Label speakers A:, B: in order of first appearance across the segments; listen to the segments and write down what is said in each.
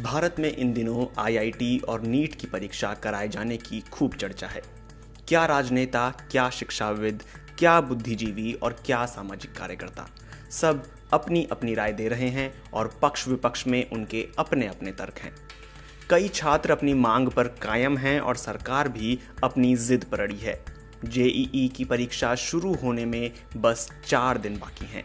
A: भारत में इन दिनों आईआईटी और नीट की परीक्षा कराए जाने की खूब चर्चा है। क्या राजनेता, क्या शिक्षाविद, क्या बुद्धिजीवी और क्या सामाजिक कार्यकर्ता सब अपनी अपनी राय दे रहे हैं और पक्ष विपक्ष में उनके अपने अपने तर्क हैं। कई छात्र अपनी मांग पर कायम हैं और सरकार भी अपनी जिद पर अड़ी है। जेईई की परीक्षा शुरू होने में बस 4 दिन बाकी हैं।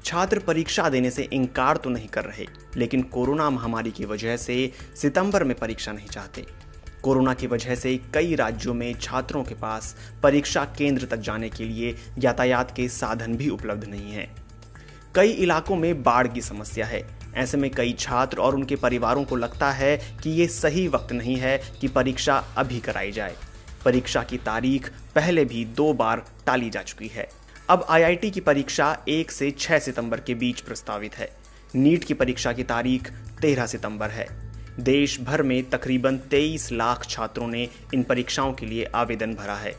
A: छात्र परीक्षा देने से इनकार तो नहीं कर रहे, लेकिन कोरोना महामारी की वजह से सितंबर में परीक्षा नहीं चाहते। कोरोना की वजह से कई राज्यों में छात्रों के पास परीक्षा केंद्र तक जाने के लिए यातायात के साधन भी उपलब्ध नहीं हैं। कई इलाकों में बाढ़ की समस्या है। ऐसे में कई छात्र और उनके परिवारों को लगता है कि ये सही वक्त नहीं है कि परीक्षा अभी कराई जाए। परीक्षा की तारीख पहले भी 2 बार टाली जा चुकी है। अब आईआईटी की परीक्षा 1 से 6 सितंबर के बीच प्रस्तावित है। नीट की परीक्षा की तारीख 13 सितंबर है। देश भर में तकरीबन 23 लाख छात्रों ने इन परीक्षाओं के लिए आवेदन भरा है।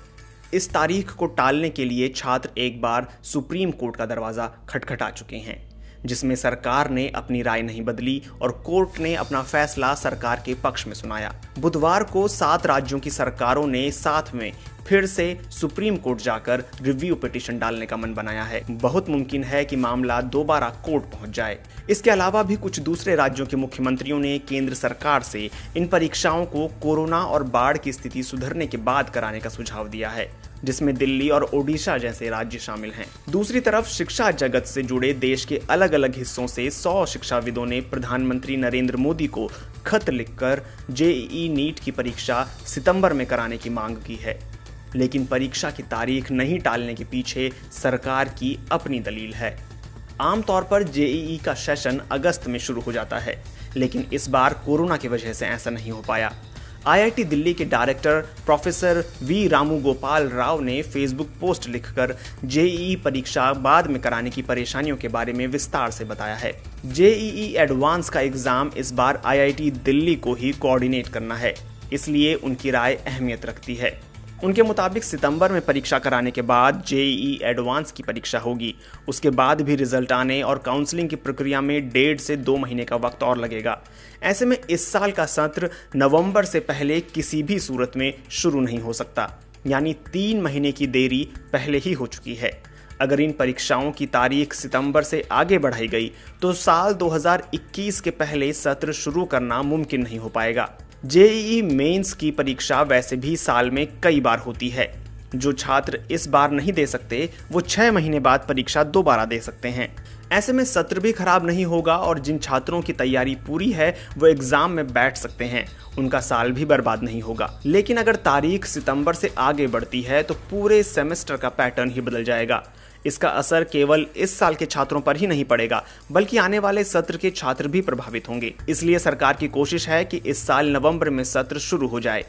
A: इस तारीख को टालने के लिए छात्र एक बार सुप्रीम कोर्ट का दरवाजा खटखटा चुके हैं, जिसमें सरकार ने अपनी राय नहीं बदली और कोर्ट ने अपना फैसला सरकार के पक्ष में सुनाया। बुधवार को 7 राज्यों की सरकारों ने साथ में फिर से सुप्रीम कोर्ट जाकर रिव्यू पिटीशन डालने का मन बनाया है। बहुत मुमकिन है कि मामला दोबारा कोर्ट पहुंच जाए। इसके अलावा भी कुछ दूसरे राज्यों के मुख्यमंत्रियों ने केंद्र सरकार से इन परीक्षाओं को कोरोना और बाढ़ की स्थिति सुधरने के बाद कराने का सुझाव दिया है, जिसमें दिल्ली और ओडिशा जैसे राज्य शामिल हैं। दूसरी तरफ शिक्षा जगत से जुड़े देश के अलग अलग हिस्सों से 100 शिक्षाविदों ने प्रधानमंत्री नरेंद्र मोदी को खत लिखकर जेईई नीट की परीक्षा सितंबर में कराने की मांग की है। लेकिन परीक्षा की तारीख नहीं टालने के पीछे सरकार की अपनी दलील है। आमतौर पर जेईई का सेशन अगस्त में शुरू हो जाता है, लेकिन इस बार कोरोना की वजह से ऐसा नहीं हो पाया। आईआईटी दिल्ली के director professor V Ramgopal Rao ने फेसबुक पोस्ट लिखकर जेईई परीक्षा बाद में कराने की परेशानियों के बारे में विस्तार से बताया है। जेईई एडवांस का एग्जाम इस बार आईआईटी दिल्ली को ही कोऑर्डिनेट करना है, इसलिए उनकी राय अहमियत रखती है। उनके मुताबिक सितंबर में परीक्षा कराने के बाद जेईई एडवांस की परीक्षा होगी। उसके बाद भी रिजल्ट आने और काउंसलिंग की प्रक्रिया में 1.5 से 2 महीने का वक्त और लगेगा। ऐसे में इस साल का सत्र नवंबर से पहले किसी भी सूरत में शुरू नहीं हो सकता, यानी 3 महीने की देरी पहले ही हो चुकी है। अगर इन परीक्षाओं की तारीख सितंबर से आगे बढ़ाई गई तो साल 2021 के पहले सत्र शुरू करना मुमकिन नहीं हो पाएगा। जेईई मेंस की परीक्षा वैसे भी साल में कई बार होती है। जो छात्र इस बार नहीं दे सकते वो 6 महीने बाद परीक्षा दोबारा दे सकते हैं। ऐसे में सत्र भी खराब नहीं होगा और जिन छात्रों की तैयारी पूरी है वो एग्जाम में बैठ सकते हैं। उनका साल भी बर्बाद नहीं होगा। लेकिन अगर तारीख सितंबर से आगे बढ़ती है तो पूरे सेमेस्टर का पैटर्न ही बदल जाएगा। इसका असर केवल इस साल के छात्रों पर ही नहीं पड़ेगा, बल्कि आने वाले सत्र के छात्र भी प्रभावित होंगे। इसलिए सरकार की कोशिश है कि इस साल नवंबर में सत्र शुरू हो जाए।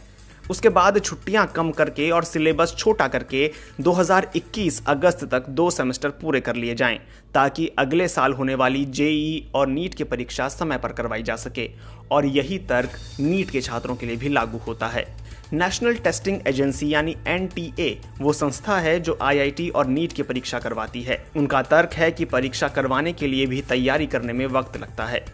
A: उसके बाद छुट्टियां कम करके और सिलेबस छोटा करके 2021 अगस्त तक 2 सेमेस्टर पूरे कर लिए जाएं, ताकि अगले साल होने वाली जेईई और नीट की परीक्षा समय पर करवाई जा सके। और यही तर्क नीट के छात्रों के लिए भी लागू होता है। नेशनल टेस्टिंग एजेंसी यानी एनटीए वो संस्था है जो आईआईटी और नीट की परीक्षा करवाती है। उनका तर्क है कि परीक्षा करवाने के लिए भी तैयारी करने में वक्त लगता है।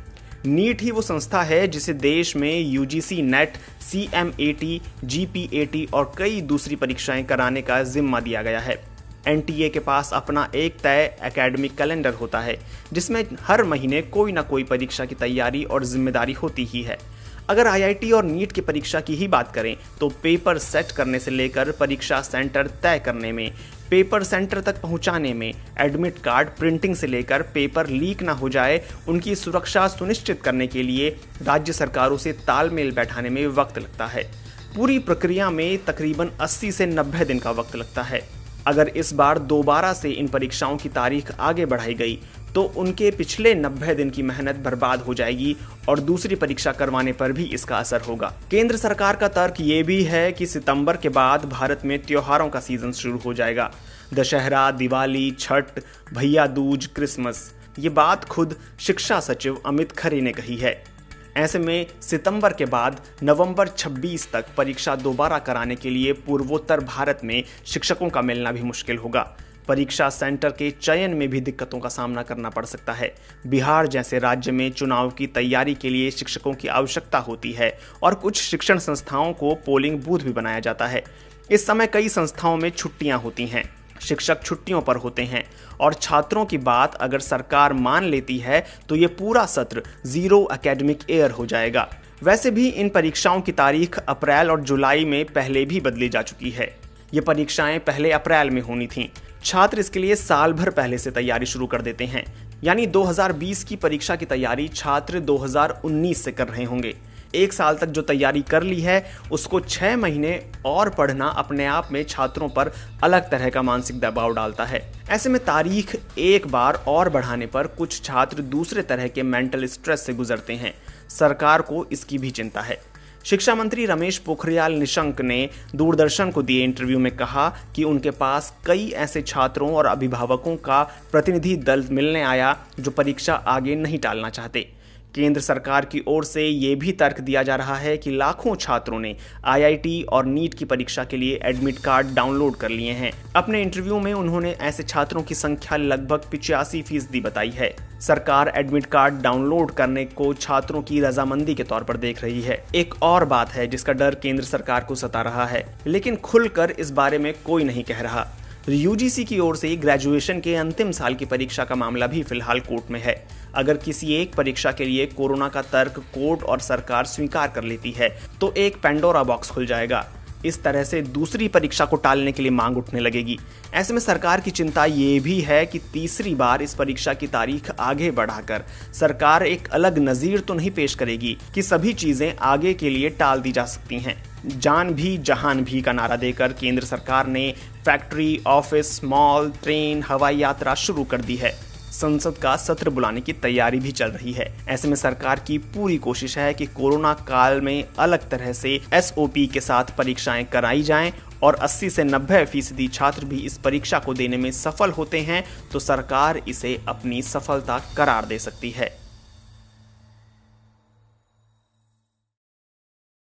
A: नीट ही वो संस्था है जिसे देश में यूजीसी नेट, सीएमएटी, जीपीएटी और कई दूसरी परीक्षाएं कराने का जिम्मा दिया गया है। एनटीए के पास अपना एक तय एकेडमिक कैलेंडर होता है, जिसमें हर महीने कोई ना कोई परीक्षा की तैयारी और जिम्मेदारी होती ही है। अगर आईआईटी और नीट की परीक्षा की ही बात करें तो पेपर सेट करने से लेकर परीक्षा सेंटर तय करने में, पेपर सेंटर तक पहुंचाने में, एडमिट कार्ड प्रिंटिंग से लेकर पेपर लीक ना हो जाए उनकी सुरक्षा सुनिश्चित करने के लिए राज्य सरकारों से तालमेल बैठाने में वक्त लगता है। पूरी प्रक्रिया में तकरीबन 80 से 90 दिन का वक्त लगता है। अगर इस बार दोबारा से इन परीक्षाओं की तारीख आगे बढ़ाई गई तो उनके पिछले 90 दिन की मेहनत बर्बाद हो जाएगी और दूसरी परीक्षा करवाने पर भी इसका असर होगा। केंद्र सरकार का तर्क ये भी है कि सितंबर के बाद भारत में त्योहारों का सीजन शुरू हो जाएगा। दशहरा, दिवाली, छठ, भैया दूज, क्रिसमस। ये बात खुद शिक्षा सचिव अमित खरे ने कही है। ऐसे में सितंबर के बाद नवंबर 26 तक परीक्षा दोबारा कराने के लिए पूर्वोत्तर भारत में शिक्षकों का मिलना भी मुश्किल होगा। परीक्षा सेंटर के चयन में भी दिक्कतों का सामना करना पड़ सकता है। बिहार जैसे राज्य में चुनाव की तैयारी के लिए शिक्षकों की आवश्यकता होती है और कुछ शिक्षण संस्थाओं को पोलिंग बूथ भी बनाया जाता है। इस समय कई संस्थाओं में छुट्टियां होती हैं, शिक्षक छुट्टियों पर होते हैं और छात्रों की बात अगर सरकार मान लेती है तो ये पूरा सत्र 0 एकेडमिक ईयर हो जाएगा। वैसे भी इन परीक्षाओं की तारीख अप्रैल और जुलाई में पहले भी बदली जा चुकी है। ये परीक्षाएं पहले अप्रैल में होनी थीं। छात्र इसके लिए साल भर पहले से तैयारी शुरू कर देते हैं, यानी 2020 की परीक्षा की तैयारी छात्र 2019 से कर रहे होंगे। एक साल तक जो तैयारी कर ली है उसको 6 महीने और पढ़ना अपने आप में छात्रों पर अलग तरह का मानसिक दबाव डालता है। ऐसे में तारीख एक बार और बढ़ाने पर कुछ छात्र दूसरे तरह के मेंटल स्ट्रेस से गुजरते हैं। सरकार को इसकी भी चिंता है। शिक्षा मंत्री रमेश पोखरियाल निशंक ने दूरदर्शन को दिए इंटरव्यू में कहा कि उनके पास कई ऐसे छात्रों और अभिभावकों का प्रतिनिधि दल मिलने आया जो परीक्षा आगे नहीं टालना चाहते। केंद्र सरकार की ओर से ये भी तर्क दिया जा रहा है कि लाखों छात्रों ने आईआईटी और नीट की परीक्षा के लिए एडमिट कार्ड डाउनलोड कर लिए हैं। अपने इंटरव्यू में उन्होंने ऐसे छात्रों की संख्या लगभग 85% बताई है। सरकार एडमिट कार्ड डाउनलोड करने को छात्रों की रजामंदी के तौर पर देख रही है। एक और बात है जिसका डर केंद्र सरकार को सता रहा है, लेकिन खुलकर इस बारे में कोई नहीं कह रहा। यूजीसी की ओर से ग्रेजुएशन के अंतिम साल की परीक्षा का मामला भी फिलहाल कोर्ट में है। अगर किसी एक परीक्षा के लिए कोरोना का तर्क कोर्ट और सरकार स्वीकार कर लेती है तो एक पेंडोरा बॉक्स खुल जाएगा। इस तरह से दूसरी परीक्षा को टालने के लिए मांग उठने लगेगी। ऐसे में सरकार की चिंता ये भी है कि तीसरी बार इस परीक्षा की तारीख आगे बढ़ाकर सरकार एक अलग नज़ीर तो नहीं पेश करेगी कि सभी चीजें आगे के लिए टाल दी जा सकती हैं। जान भी जहान भी का नारा देकर केंद्र सरकार ने फैक्ट्री, ऑफिस, मॉल, ट्रेन, हवाई यात्रा शुरू कर दी है। संसद का सत्र बुलाने की तैयारी भी चल रही है। ऐसे में सरकार की पूरी कोशिश है कि कोरोना काल में अलग तरह से एसओपी के साथ परीक्षाएं कराई जाएं और 80 से 90% छात्र भी इस परीक्षा को देने में सफल होते हैं तो सरकार इसे अपनी सफलता करार दे सकती है।